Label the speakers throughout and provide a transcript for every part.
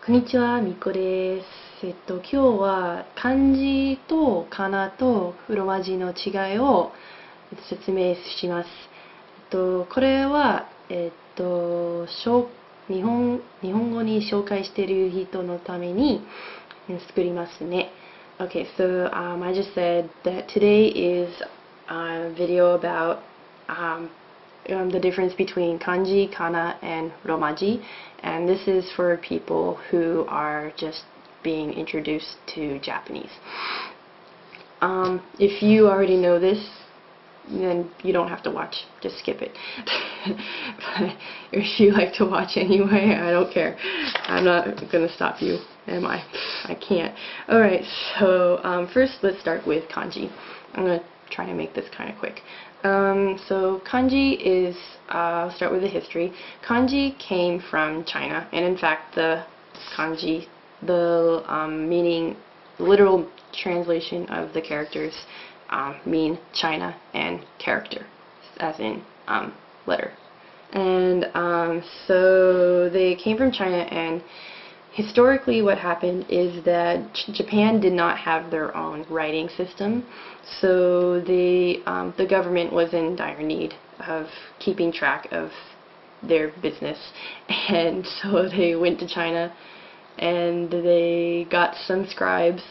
Speaker 1: こんにちは、みこです。今日は漢字とかなとロマ字の違いを説明します。これは、日本語に紹介している人のために作りますね。Okay, so I just said that today is a video about the difference between kanji, kana, and romaji, and this is for people who are just being introduced to Japanese. If you already know this, then you don't have to watch, just skip it. But if you like to watch anyway, I don't care. I'm not gonna stop you, am I? I can't. Alright, so first let's start with kanji. I'm gonna try to make this kind of quick. So kanji is, I'll start with the history. Kanji came from China, and in fact the kanji, the meaning, literal translation of the characters mean China and character, as in letter. And so they came from China, and historically what happened is that Japan did not have their own writing system, so the government was in dire need of keeping track of their business, and so they went to China and they got some scribes.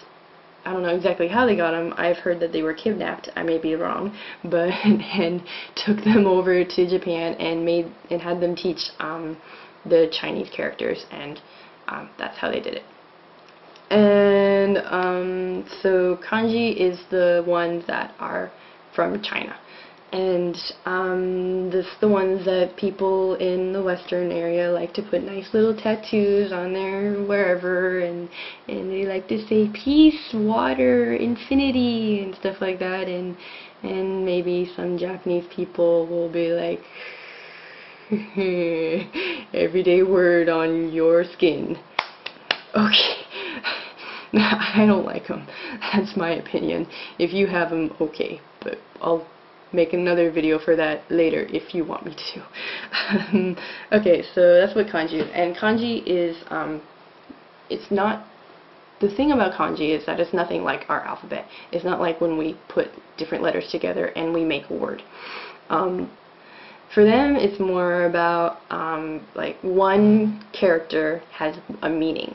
Speaker 1: I don't know exactly how they got them. I've heard that they were kidnapped. I may be wrong, but and took them over to Japan and had them teach the Chinese characters, and that's how they did it. And so kanji is the ones that are from China, and this the ones that people in the Western area like to put nice little tattoos on there wherever, and they like to say peace, water, infinity, and stuff like that, and maybe some Japanese people will be like, everyday word on your skin. Okay. I don't like them. That's my opinion. If you have them, okay, but I'll make another video for that later if you want me to. Okay, so that's what kanji is. And kanji is, it's not, the thing about kanji is that it's nothing like our alphabet. It's not like when we put different letters together and we make a word. For them, it's more about, like, one character has a meaning.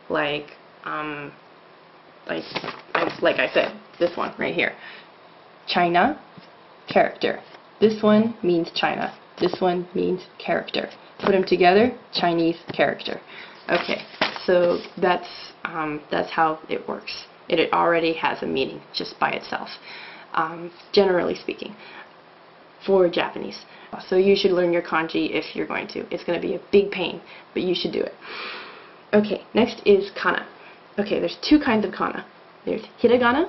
Speaker 1: Like I said, this one right here. China, character. This one means China. This one means character. Put them together, Chinese character. Okay, so that's how it works. It already has a meaning just by itself, generally speaking, for Japanese. So you should learn your kanji if you're going to. It's going to be a big pain, but you should do it. Okay, next is kana. Okay, there's two kinds of kana. There's hiragana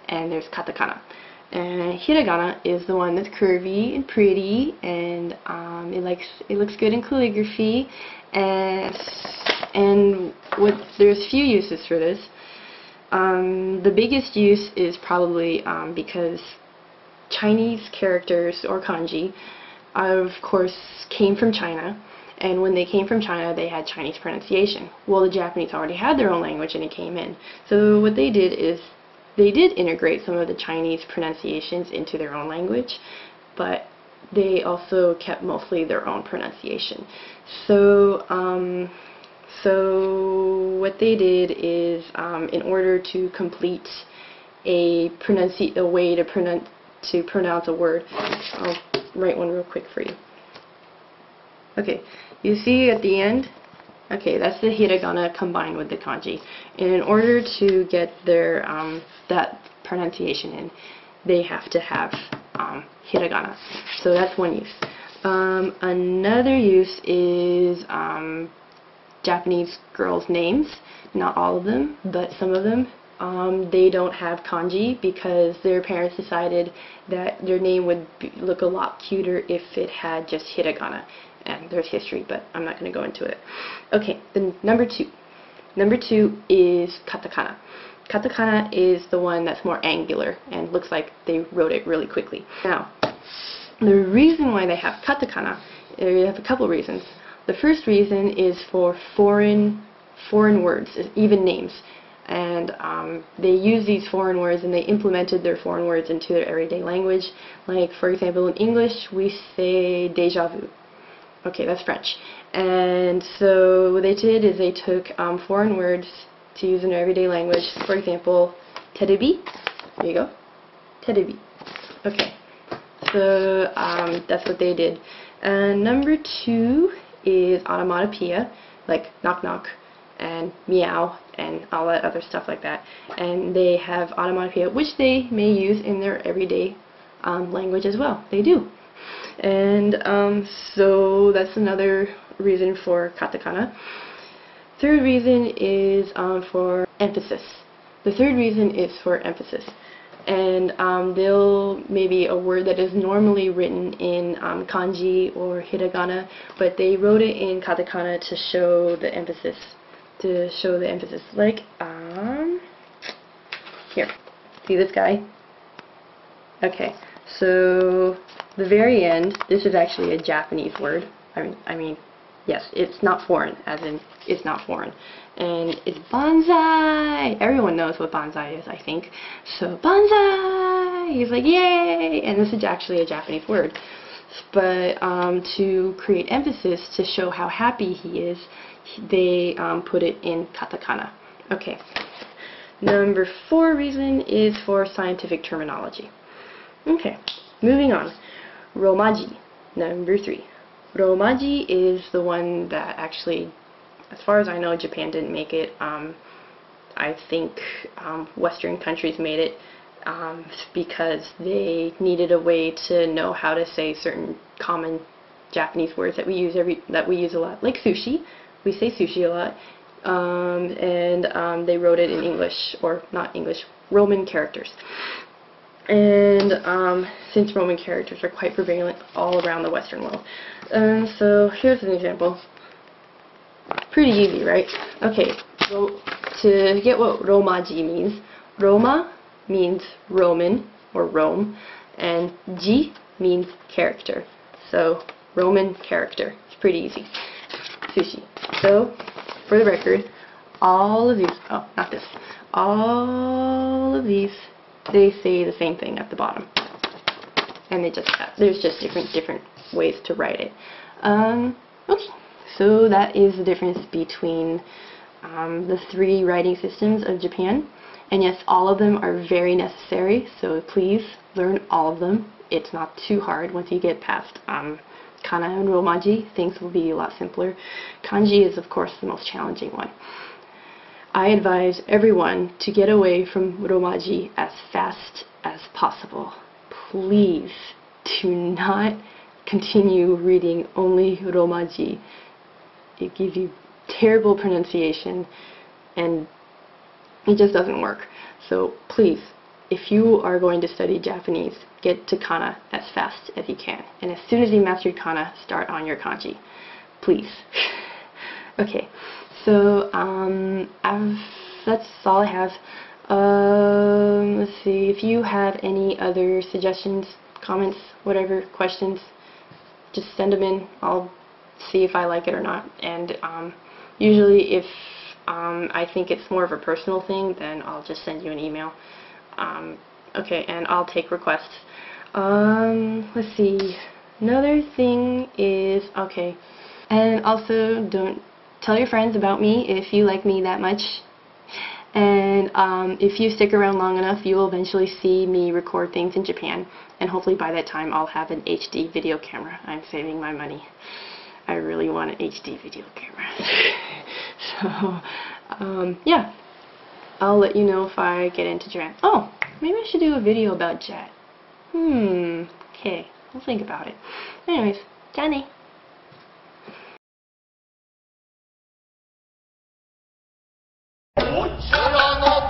Speaker 1: and there's katakana. And hiragana is the one that's curvy and pretty, and it looks good in calligraphy, and there's few uses for this. The biggest use is probably because Chinese characters, or kanji, of course came from China, and when they came from China they had Chinese pronunciation. Well, the Japanese already had their own language and it came in. So what they did is they did integrate some of the Chinese pronunciations into their own language, but they also kept mostly their own pronunciation. So so what they did is, in order to complete a way to pronounce a word, I'll write one real quick for you. Okay, you see at the end? Okay, that's the hiragana combined with the kanji. And in order to get their that pronunciation in, they have to have hiragana. So that's one use. Another use is Japanese girls' names. Not all of them, but some of them. They don't have kanji because their parents decided that their name would look a lot cuter if it had just hiragana. And there's history, but I'm not going to go into it. Okay, then number two. Number two is katakana. Katakana is the one that's more angular and looks like they wrote it really quickly. Now, the reason why they have katakana, they have a couple reasons. The first reason is for foreign foreign words, even names. And they use these foreign words and they implemented their foreign words into their everyday language. Like, for example, in English, we say déjà vu. Okay, that's French. And so what they did is they took foreign words to use in their everyday language. For example, terebi. There you go. Terebi. Okay. So that's what they did. And number 2 is onomatopoeia, like knock knock and meow and all that other stuff like that. And they have onomatopoeia, which they may use in their everyday language as well. They do. And so that's another reason for katakana. Third reason is for emphasis. The third reason is for emphasis. And they'll maybe a word that is normally written in kanji or hiragana, but they wrote it in katakana to show the emphasis. Like here, see this guy? Okay, so the very end. This is actually a Japanese word. I mean, yes, it's not foreign, as in it's not foreign. And it's banzai! Everyone knows what banzai is, I think. So, banzai! He's like, yay! And this is actually a Japanese word. But to create emphasis, to show how happy he is, they put it in katakana. Okay. Number 4 reason is for scientific terminology. Okay, moving on. Romaji, number 3. Romaji is the one that actually, as far as I know, Japan didn't make it. I think Western countries made it because they needed a way to know how to say certain common Japanese words that we use a lot, like sushi. We say sushi a lot, and they wrote it in English, or not English, Roman characters. And since Roman characters are quite prevalent all around the Western world. So here's an example. Pretty easy, right? Okay, so to get what romaji means, Roma means Roman, or Rome, and ji means character. So, Roman character. It's pretty easy. Sushi. So, for the record, all of these, oh, not this, all of these, they say the same thing at the bottom. And they just have, there's just different ways to write it. Okay, so that is the difference between the 3 writing systems of Japan. And yes, all of them are very necessary, so please learn all of them. It's not too hard. Once you get past kana and romaji, things will be a lot simpler. Kanji is, of course, the most challenging one. I advise everyone to get away from romaji as fast as possible. Please do not continue reading only romaji. It gives you terrible pronunciation and it just doesn't work. So please, if you are going to study Japanese, get to kana as fast as you can. And as soon as you master kana, start on your kanji. Please. Okay, so that's all I have. Let's see, if you have any other suggestions, comments, whatever, questions, just send them in. I'll see if I like it or not. And usually if I think it's more of a personal thing, then I'll just send you an email. Okay, and I'll take requests. Let's see. Another thing is, okay, and also don't tell your friends about me if you like me that much. And if you stick around long enough, you will eventually see me record things in Japan. And hopefully by that time I'll have an HD video camera. I'm saving my money. I really want an HD video camera. So, yeah. I'll let you know if I get into Japan. Oh, maybe I should do a video about Jet. Okay. I'll think about it. Anyways, じゃあね。こちらの